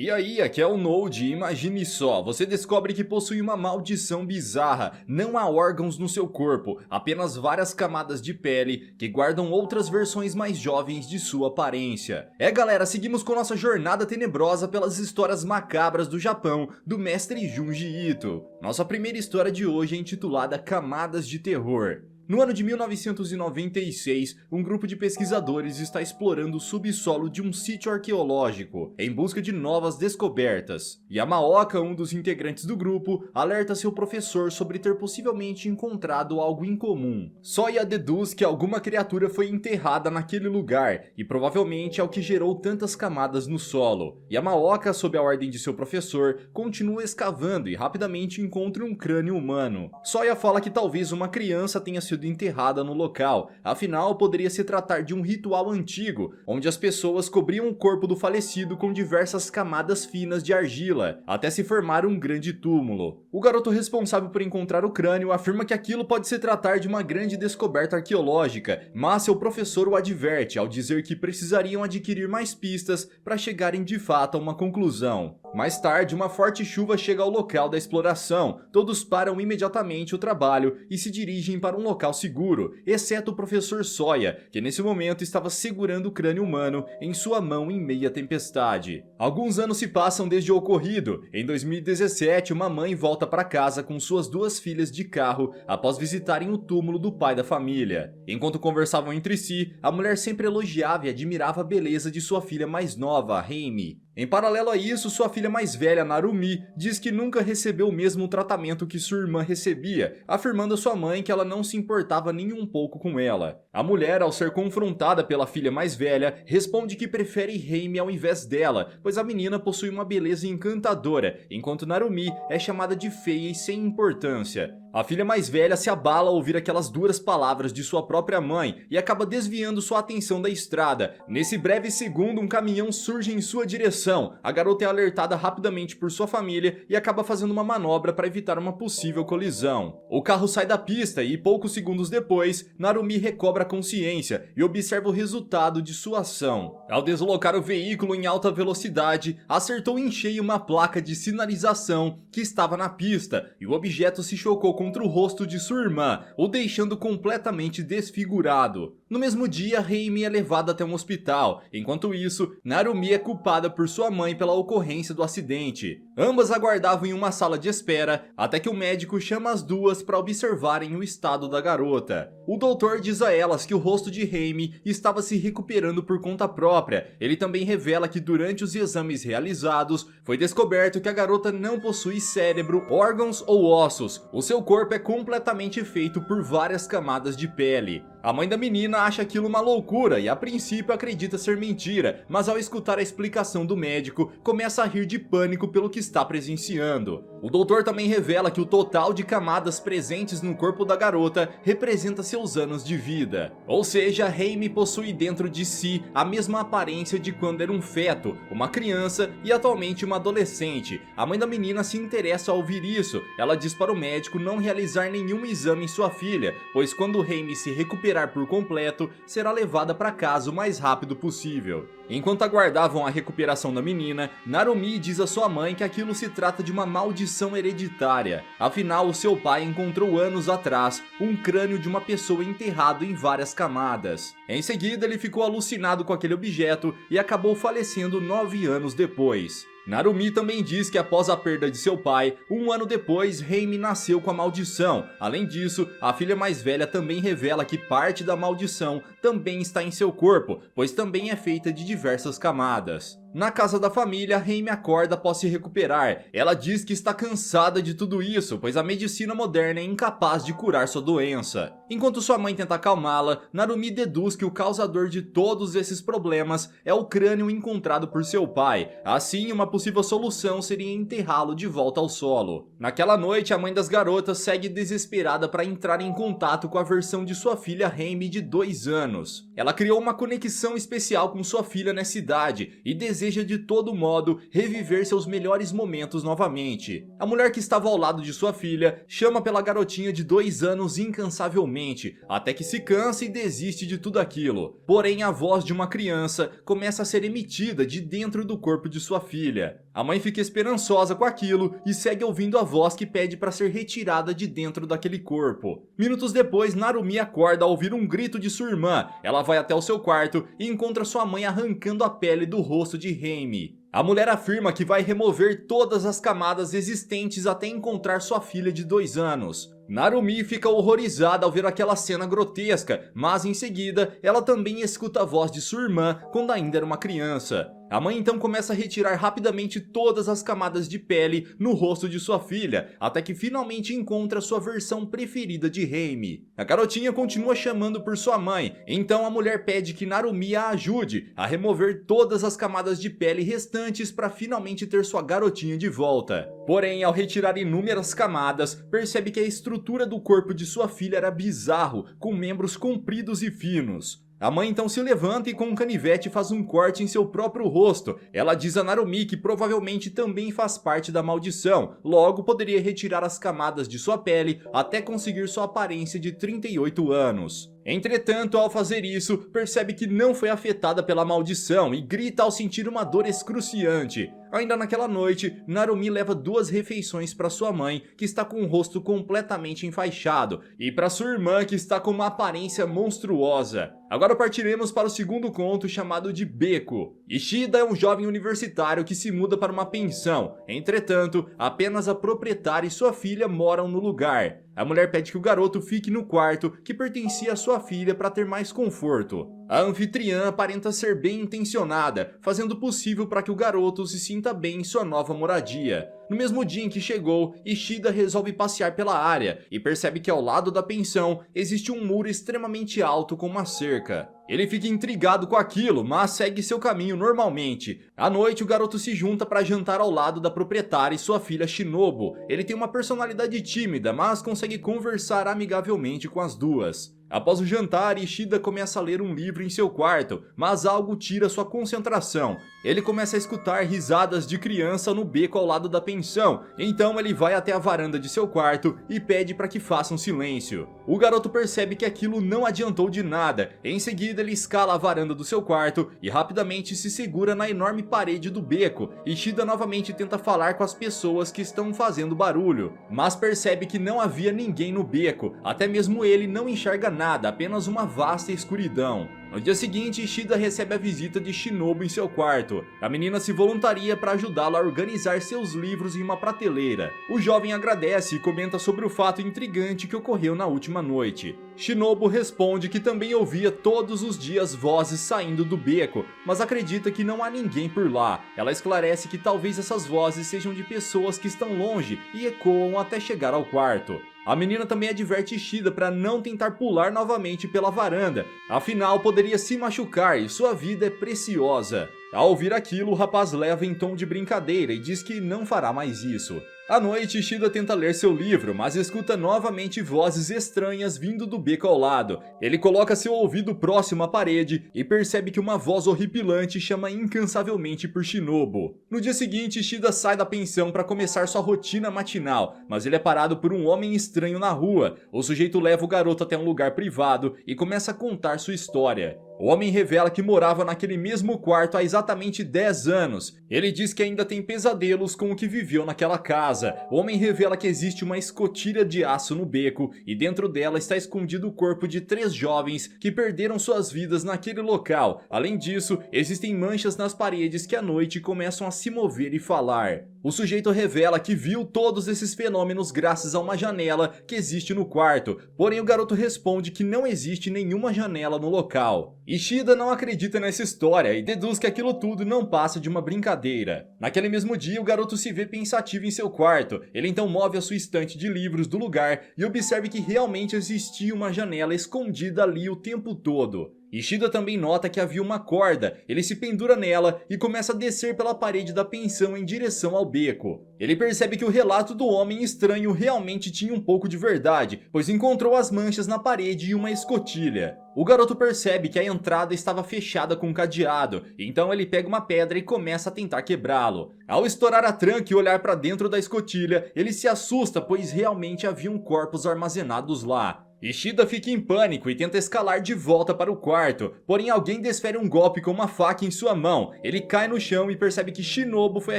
E aí, aqui é o Node, e imagine só, você descobre que possui uma maldição bizarra, não há órgãos no seu corpo, apenas várias camadas de pele que guardam outras versões mais jovens de sua aparência. Galera, seguimos com nossa jornada tenebrosa pelas histórias macabras do Japão, do mestre Junji Ito. Nossa primeira história de hoje é intitulada Camadas de Terror. No ano de 1996, um grupo de pesquisadores está explorando o subsolo de um sítio arqueológico, em busca de novas descobertas. Yamaoka, um dos integrantes do grupo, alerta seu professor sobre ter possivelmente encontrado algo incomum. Soya deduz que alguma criatura foi enterrada naquele lugar, e provavelmente é o que gerou tantas camadas no solo. Yamaoka, sob a ordem de seu professor, continua escavando e rapidamente encontra um crânio humano. Soya fala que talvez uma criança tenha sido enterrada no local, afinal poderia se tratar de um ritual antigo, onde as pessoas cobriam o corpo do falecido com diversas camadas finas de argila, até se formar um grande túmulo. O garoto responsável por encontrar o crânio afirma que aquilo pode se tratar de uma grande descoberta arqueológica, mas seu professor o adverte ao dizer que precisariam adquirir mais pistas para chegarem de fato a uma conclusão. Mais tarde, uma forte chuva chega ao local da exploração, todos param imediatamente o trabalho e se dirigem para um local seguro, exceto o professor Soya, que nesse momento estava segurando o crânio humano em sua mão em meia tempestade. Alguns anos se passam desde o ocorrido. Em 2017, uma mãe volta para casa com suas duas filhas de carro após visitarem o túmulo do pai da família. Enquanto conversavam entre si, a mulher sempre elogiava e admirava a beleza de sua filha mais nova, Reimi. Em paralelo a isso, sua filha mais velha, Narumi, diz que nunca recebeu o mesmo tratamento que sua irmã recebia, afirmando a sua mãe que ela não se importava nem um pouco com ela. A mulher, ao ser confrontada pela filha mais velha, responde que prefere Reimi ao invés dela, pois a menina possui uma beleza encantadora, enquanto Narumi é chamada de feia e sem importância. A filha mais velha se abala ao ouvir aquelas duras palavras de sua própria mãe e acaba desviando sua atenção da estrada. Nesse breve segundo, um caminhão surge em sua direção. A garota é alertada rapidamente por sua família e acaba fazendo uma manobra para evitar uma possível colisão. O carro sai da pista e poucos segundos depois, Narumi recobra a consciência e observa o resultado de sua ação. Ao deslocar o veículo em alta velocidade, acertou em cheio uma placa de sinalização que estava na pista e o objeto se chocou contra o rosto de sua irmã, o deixando completamente desfigurado. No mesmo dia, Reimi é levada até um hospital. Enquanto isso, Narumi é culpada por sua mãe pela ocorrência do acidente. Ambas aguardavam em uma sala de espera, até que o médico chama as duas para observarem o estado da garota. O doutor diz a elas que o rosto de Reimi estava se recuperando por conta própria. Ele também revela que durante os exames realizados, foi descoberto que a garota não possui cérebro, órgãos ou ossos. O seu corpo é completamente feito por várias camadas de pele. A mãe da menina acha aquilo uma loucura e a princípio acredita ser mentira, mas ao escutar a explicação do médico, começa a rir de pânico pelo que está presenciando. O doutor também revela que o total de camadas presentes no corpo da garota representa seus anos de vida. Ou seja, Reimi possui dentro de si a mesma aparência de quando era um feto, uma criança e atualmente uma adolescente. A mãe da menina se interessa ao ouvir isso. Ela diz para o médico não realizar nenhum exame em sua filha, pois quando Reimi se recuperar por completo, será levada para casa o mais rápido possível. Enquanto aguardavam a recuperação da menina, Narumi diz a sua mãe que aquilo se trata de uma maldição hereditária. Afinal, o seu pai encontrou anos atrás um crânio de uma pessoa enterrado em várias camadas. Em seguida, ele ficou alucinado com aquele objeto e acabou falecendo 9 anos depois. Narumi também diz que após a perda de seu pai, um ano depois, Reimi nasceu com a maldição. Além disso, a filha mais velha também revela que parte da maldição também está em seu corpo, pois também é feita de diversas camadas. Na casa da família, Reimi acorda após se recuperar. Ela diz que está cansada de tudo isso, pois a medicina moderna é incapaz de curar sua doença. Enquanto sua mãe tenta acalmá-la, Narumi deduz que o causador de todos esses problemas é o crânio encontrado por seu pai. Assim, uma possível solução seria enterrá-lo de volta ao solo. Naquela noite, a mãe das garotas segue desesperada para entrar em contato com a versão de sua filha Reimi de 2 anos. Ela criou uma conexão especial com sua filha nessa idade e deseja deseja de todo modo reviver seus melhores momentos novamente. A mulher que estava ao lado de sua filha chama pela garotinha de 2 anos incansavelmente, até que se cansa e desiste de tudo aquilo. Porém, a voz de uma criança começa a ser emitida de dentro do corpo de sua filha. A mãe fica esperançosa com aquilo e segue ouvindo a voz que pede para ser retirada de dentro daquele corpo. Minutos depois, Narumi acorda ao ouvir um grito de sua irmã. Ela vai até o seu quarto e encontra sua mãe arrancando a pele do rosto de Reimi. A mulher afirma que vai remover todas as camadas existentes até encontrar sua filha de 2 anos. Narumi fica horrorizada ao ver aquela cena grotesca, mas em seguida ela também escuta a voz de sua irmã quando ainda era uma criança. A mãe então começa a retirar rapidamente todas as camadas de pele no rosto de sua filha, até que finalmente encontra sua versão preferida de Reimi. A garotinha continua chamando por sua mãe, então a mulher pede que Narumi a ajude a remover todas as camadas de pele restantes para finalmente ter sua garotinha de volta. Porém, ao retirar inúmeras camadas, percebe que a estrutura do corpo de sua filha era bizarro, com membros compridos e finos. A mãe então se levanta e com um canivete faz um corte em seu próprio rosto. Ela diz a Narumi que provavelmente também faz parte da maldição, logo poderia retirar as camadas de sua pele até conseguir sua aparência de 38 anos. Entretanto, ao fazer isso, percebe que não foi afetada pela maldição e grita ao sentir uma dor excruciante. Ainda naquela noite, Narumi leva 2 refeições para sua mãe, que está com o rosto completamente enfaixado, e para sua irmã, que está com uma aparência monstruosa. Agora partiremos para o segundo conto, chamado de Beco. Ishida é um jovem universitário que se muda para uma pensão. Entretanto, apenas a proprietária e sua filha moram no lugar. A mulher pede que o garoto fique no quarto que pertencia à sua filha para ter mais conforto. A anfitriã aparenta ser bem intencionada, fazendo o possível para que o garoto se sinta bem em sua nova moradia. No mesmo dia em que chegou, Ishida resolve passear pela área e percebe que ao lado da pensão existe um muro extremamente alto com uma cerca. Ele fica intrigado com aquilo, mas segue seu caminho normalmente. À noite, o garoto se junta para jantar ao lado da proprietária e sua filha Shinobu. Ele tem uma personalidade tímida, mas consegue conversar amigavelmente com as duas. Após o jantar, Ishida começa a ler um livro em seu quarto, mas algo tira sua concentração. Ele começa a escutar risadas de criança no beco ao lado da pensão, então ele vai até a varanda de seu quarto e pede para que façam silêncio. O garoto percebe que aquilo não adiantou de nada. Em seguida, ele escala a varanda do seu quarto e rapidamente se segura na enorme parede do beco. Ishida novamente tenta falar com as pessoas que estão fazendo barulho, mas percebe que não havia ninguém no beco, até mesmo ele não enxerga nada, apenas uma vasta escuridão. No dia seguinte, Ishida recebe a visita de Shinobu em seu quarto. A menina se voluntaria para ajudá-lo a organizar seus livros em uma prateleira. O jovem agradece e comenta sobre o fato intrigante que ocorreu na última noite. Shinobu responde que também ouvia todos os dias vozes saindo do beco, mas acredita que não há ninguém por lá. Ela esclarece que talvez essas vozes sejam de pessoas que estão longe e ecoam até chegar ao quarto. A menina também adverte Ishida para não tentar pular novamente pela varanda, afinal poderia se machucar e sua vida é preciosa. Ao ouvir aquilo, o rapaz leva em tom de brincadeira e diz que não fará mais isso. À noite, Ishida tenta ler seu livro, mas escuta novamente vozes estranhas vindo do beco ao lado. Ele coloca seu ouvido próximo à parede e percebe que uma voz horripilante chama incansavelmente por Shinobu. No dia seguinte, Ishida sai da pensão para começar sua rotina matinal, mas ele é parado por um homem estranho na rua. O sujeito leva o garoto até um lugar privado e começa a contar sua história. O homem revela que morava naquele mesmo quarto há exatamente 10 anos. Ele diz que ainda tem pesadelos com o que viveu naquela casa. O homem revela que existe uma escotilha de aço no beco e dentro dela está escondido o corpo de 3 jovens que perderam suas vidas naquele local. Além disso, existem manchas nas paredes que à noite começam a se mover e falar. O sujeito revela que viu todos esses fenômenos graças a uma janela que existe no quarto, porém o garoto responde que não existe nenhuma janela no local. Ishida não acredita nessa história e deduz que aquilo tudo não passa de uma brincadeira. Naquele mesmo dia, o garoto se vê pensativo em seu quarto. Ele então move a sua estante de livros do lugar e observa que realmente existia uma janela escondida ali o tempo todo. Ishida também nota que havia uma corda, ele se pendura nela e começa a descer pela parede da pensão em direção ao beco. Ele percebe que o relato do homem estranho realmente tinha um pouco de verdade, pois encontrou as manchas na parede e uma escotilha. O garoto percebe que a entrada estava fechada com um cadeado, então ele pega uma pedra e começa a tentar quebrá-lo. Ao estourar a tranca e olhar para dentro da escotilha, ele se assusta, pois realmente haviam corpos armazenados lá. Ishida fica em pânico e tenta escalar de volta para o quarto, porém alguém desfere um golpe com uma faca em sua mão. Ele cai no chão e percebe que Shinobu foi a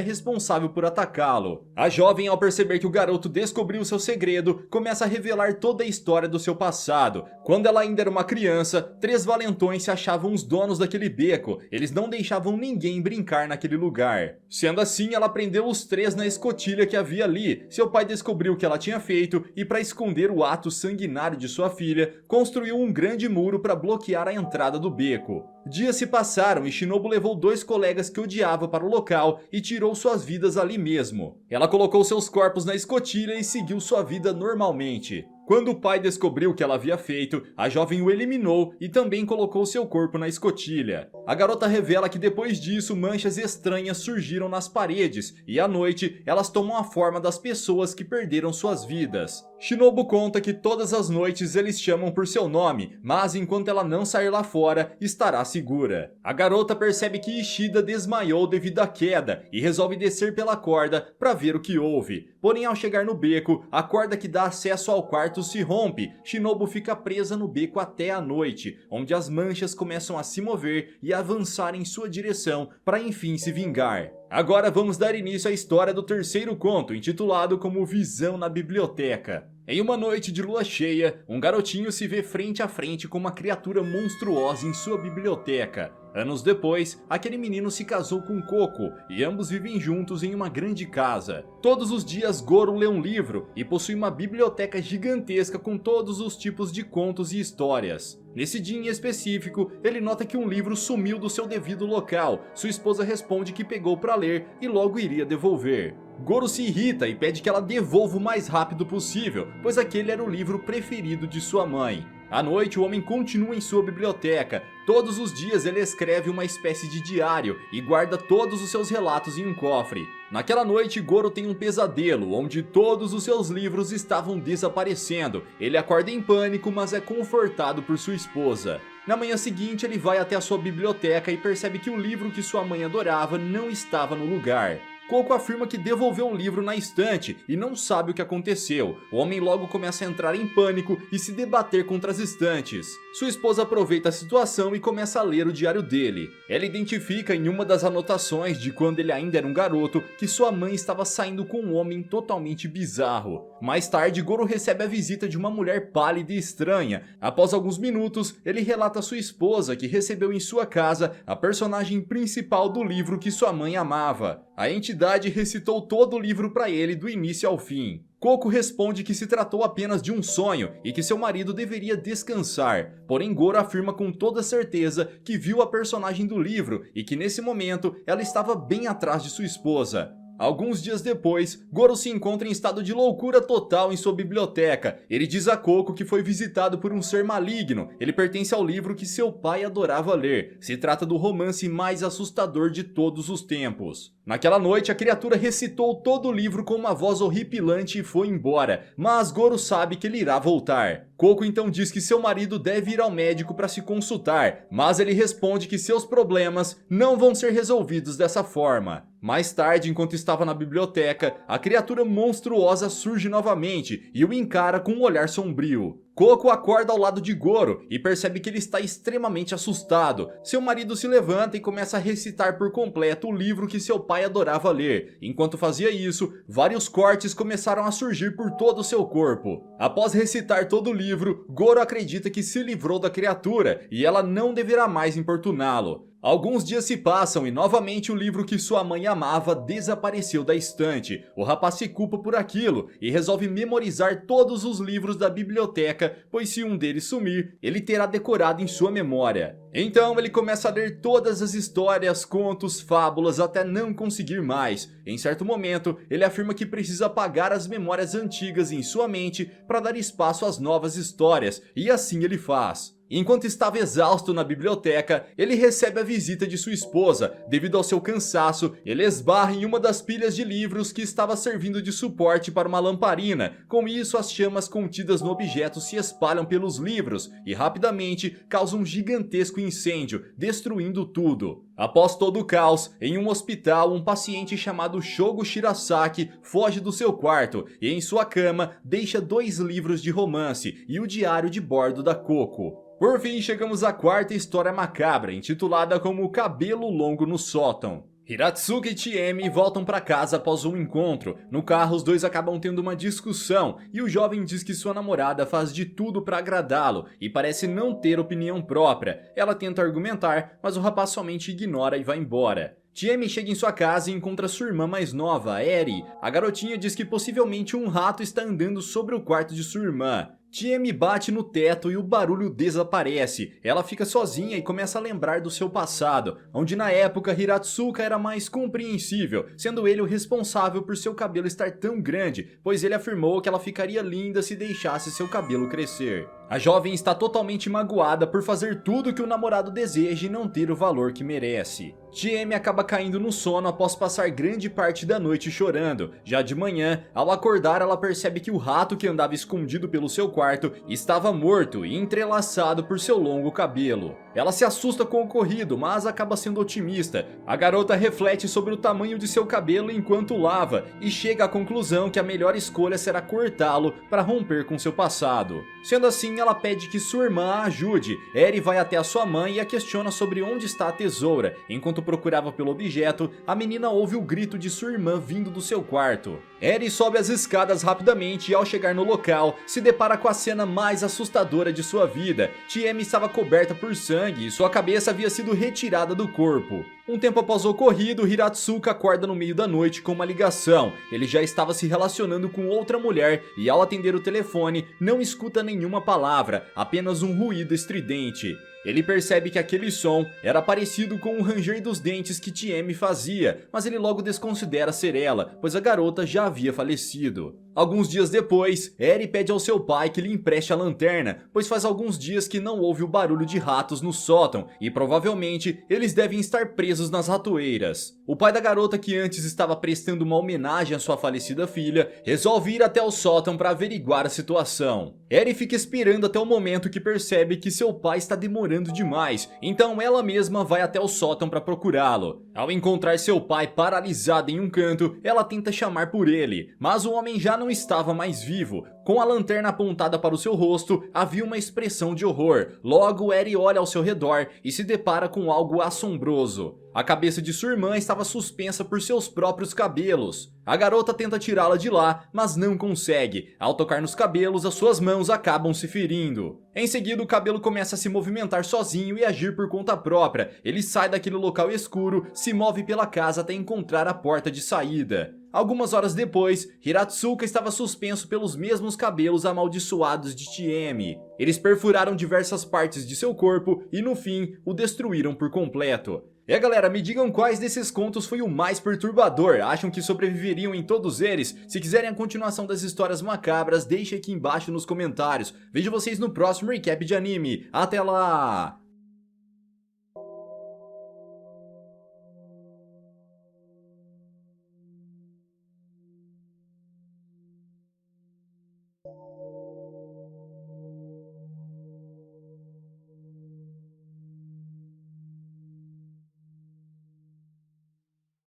responsável por atacá-lo. A jovem, ao perceber que o garoto descobriu seu segredo, começa a revelar toda a história do seu passado. Quando ela ainda era uma criança, 3 valentões se achavam os donos daquele beco. Eles não deixavam ninguém brincar naquele lugar. Sendo assim, ela prendeu os 3 na escotilha que havia ali. Seu pai descobriu o que ela tinha feito e, para esconder o ato sanguinário de sua filha, construiu um grande muro para bloquear a entrada do beco. Dias se passaram e Shinobu levou 2 colegas que odiava para o local e tirou suas vidas ali mesmo. Ela colocou seus corpos na escotilha e seguiu sua vida normalmente. Quando o pai descobriu o que ela havia feito, a jovem o eliminou e também colocou seu corpo na escotilha. A garota revela que depois disso manchas estranhas surgiram nas paredes e à noite elas tomam a forma das pessoas que perderam suas vidas. Shinobu conta que todas as noites eles chamam por seu nome, mas enquanto ela não sair lá fora, estará segura. A garota percebe que Ishida desmaiou devido à queda e resolve descer pela corda para ver o que houve. Porém, ao chegar no beco, a corda que dá acesso ao quarto se rompe. Shinobu fica presa no beco até a noite, onde as manchas começam a se mover e avançar em sua direção para enfim se vingar. Agora vamos dar início à história do terceiro conto, intitulado como Visão na Biblioteca. Em uma noite de lua cheia, um garotinho se vê frente a frente com uma criatura monstruosa em sua biblioteca. Anos depois, aquele menino se casou com Coco e ambos vivem juntos em uma grande casa. Todos os dias Goro lê um livro e possui uma biblioteca gigantesca com todos os tipos de contos e histórias. Nesse dia em específico, ele nota que um livro sumiu do seu devido local. Sua esposa responde que pegou para ler e logo iria devolver. Goro se irrita e pede que ela devolva o mais rápido possível, pois aquele era o livro preferido de sua mãe. À noite, o homem continua em sua biblioteca. Todos os dias ele escreve uma espécie de diário e guarda todos os seus relatos em um cofre. Naquela noite, Goro tem um pesadelo, onde todos os seus livros estavam desaparecendo. Ele acorda em pânico, mas é confortado por sua esposa. Na manhã seguinte, ele vai até a sua biblioteca e percebe que o livro que sua mãe adorava não estava no lugar. Coco afirma que devolveu o livro na estante e não sabe o que aconteceu. O homem logo começa a entrar em pânico e se debater contra as estantes. Sua esposa aproveita a situação e começa a ler o diário dele. Ela identifica em uma das anotações de quando ele ainda era um garoto que sua mãe estava saindo com um homem totalmente bizarro. Mais tarde, Goro recebe a visita de uma mulher pálida e estranha. Após alguns minutos, ele relata a sua esposa que recebeu em sua casa a personagem principal do livro que sua mãe amava. A entidade recitou todo o livro para ele do início ao fim. Coco responde que se tratou apenas de um sonho e que seu marido deveria descansar. Porém, Goro afirma com toda certeza que viu a personagem do livro e que nesse momento ela estava bem atrás de sua esposa. Alguns dias depois, Goro se encontra em estado de loucura total em sua biblioteca. Ele diz a Coco que foi visitado por um ser maligno. Ele pertence ao livro que seu pai adorava ler. Se trata do romance mais assustador de todos os tempos. Naquela noite, a criatura recitou todo o livro com uma voz horripilante e foi embora, mas Goro sabe que ele irá voltar. Coco então diz que seu marido deve ir ao médico para se consultar, mas ele responde que seus problemas não vão ser resolvidos dessa forma. Mais tarde, enquanto estava na biblioteca, a criatura monstruosa surge novamente e o encara com um olhar sombrio. Coco acorda ao lado de Goro e percebe que ele está extremamente assustado. Seu marido se levanta e começa a recitar por completo o livro que seu pai adorava ler. Enquanto fazia isso, vários cortes começaram a surgir por todo o seu corpo. Após recitar todo o livro, Goro acredita que se livrou da criatura e ela não deverá mais importuná-lo. Alguns dias se passam e novamente o livro que sua mãe amava desapareceu da estante. O rapaz se culpa por aquilo e resolve memorizar todos os livros da biblioteca, pois se um deles sumir, ele terá decorado em sua memória. Então ele começa a ler todas as histórias, contos, fábulas até não conseguir mais. Em certo momento, ele afirma que precisa apagar as memórias antigas em sua mente para dar espaço às novas histórias, e assim ele faz. Enquanto estava exausto na biblioteca, ele recebe a visita de sua esposa. Devido ao seu cansaço, ele esbarra em uma das pilhas de livros que estava servindo de suporte para uma lamparina. Com isso, as chamas contidas no objeto se espalham pelos livros e rapidamente causam um gigantesco incêndio, destruindo tudo. Após todo o caos, em um hospital, um paciente chamado Shogo Shirasaki foge do seu quarto e em sua cama deixa 2 livros de romance e o diário de bordo da Coco. Por fim, chegamos à quarta história macabra, intitulada como O Cabelo Longo no Sótão. Hiratsuka e Chiemi voltam para casa após um encontro. No carro, os dois acabam tendo uma discussão e o jovem diz que sua namorada faz de tudo para agradá-lo e parece não ter opinião própria. Ela tenta argumentar, mas o rapaz somente ignora e vai embora. Chiemi chega em sua casa e encontra sua irmã mais nova, Eri. A garotinha diz que possivelmente um rato está andando sobre o quarto de sua irmã. Chiemi bate no teto e o barulho desaparece. Ela fica sozinha e começa a lembrar do seu passado, onde na época Hiratsuka era mais compreensível, sendo ele o responsável por seu cabelo estar tão grande, pois ele afirmou que ela ficaria linda se deixasse seu cabelo crescer. A jovem está totalmente magoada por fazer tudo o que o namorado deseja e não ter o valor que merece. Chiemi acaba caindo no sono após passar grande parte da noite chorando. Já de manhã, ao acordar, ela percebe que o rato que andava escondido pelo seu quarto estava morto e entrelaçado por seu longo cabelo. Ela se assusta com o ocorrido, mas acaba sendo otimista. A garota reflete sobre o tamanho de seu cabelo enquanto lava e chega à conclusão que a melhor escolha será cortá-lo para romper com seu passado. Sendo assim, ela pede que sua irmã a ajude. Eri vai até a sua mãe e a questiona sobre onde está a tesoura. Enquanto procurava pelo objeto, a menina ouve o grito de sua irmã vindo do seu quarto. Eri sobe as escadas rapidamente e ao chegar no local, se depara com a cena mais assustadora de sua vida. Chiemi estava coberta por sangue e sua cabeça havia sido retirada do corpo. Um tempo após o ocorrido, Hiratsuka acorda no meio da noite com uma ligação. Ele já estava se relacionando com outra mulher e ao atender o telefone, não escuta nenhuma palavra, apenas um ruído estridente. Ele percebe que aquele som era parecido com o ranger dos dentes que Chiemi fazia, mas ele logo desconsidera ser ela, pois a garota já havia falecido. Alguns dias depois, Eri pede ao seu pai que lhe empreste a lanterna, pois faz alguns dias que não ouve o barulho de ratos no sótão e provavelmente eles devem estar presos nas ratoeiras. O pai da garota, que antes estava prestando uma homenagem à sua falecida filha, resolve ir até o sótão para averiguar a situação. Eri fica esperando até o momento que percebe que seu pai está demorando demais, então ela mesma vai até o sótão para procurá-lo. Ao encontrar seu pai paralisado em um canto, ela tenta chamar por ele, mas o homem já não estava mais vivo. Com a lanterna apontada para o seu rosto, havia uma expressão de horror. Logo, Eri olha ao seu redor e se depara com algo assombroso. A cabeça de sua irmã estava suspensa por seus próprios cabelos. A garota tenta tirá-la de lá, mas não consegue. Ao tocar nos cabelos, as suas mãos acabam se ferindo. Em seguida, o cabelo começa a se movimentar sozinho e agir por conta própria. Ele sai daquele local escuro, se move pela casa até encontrar a porta de saída. Algumas horas depois, Hiratsuka estava suspenso pelos mesmos cabelos amaldiçoados de Chiemi. Eles perfuraram diversas partes de seu corpo e no fim, o destruíram por completo. Galera, me digam quais desses contos foi o mais perturbador, acham que sobreviveriam em todos eles? Se quiserem a continuação das histórias macabras, deixe aqui embaixo nos comentários. Vejo vocês no próximo recap de anime, até lá!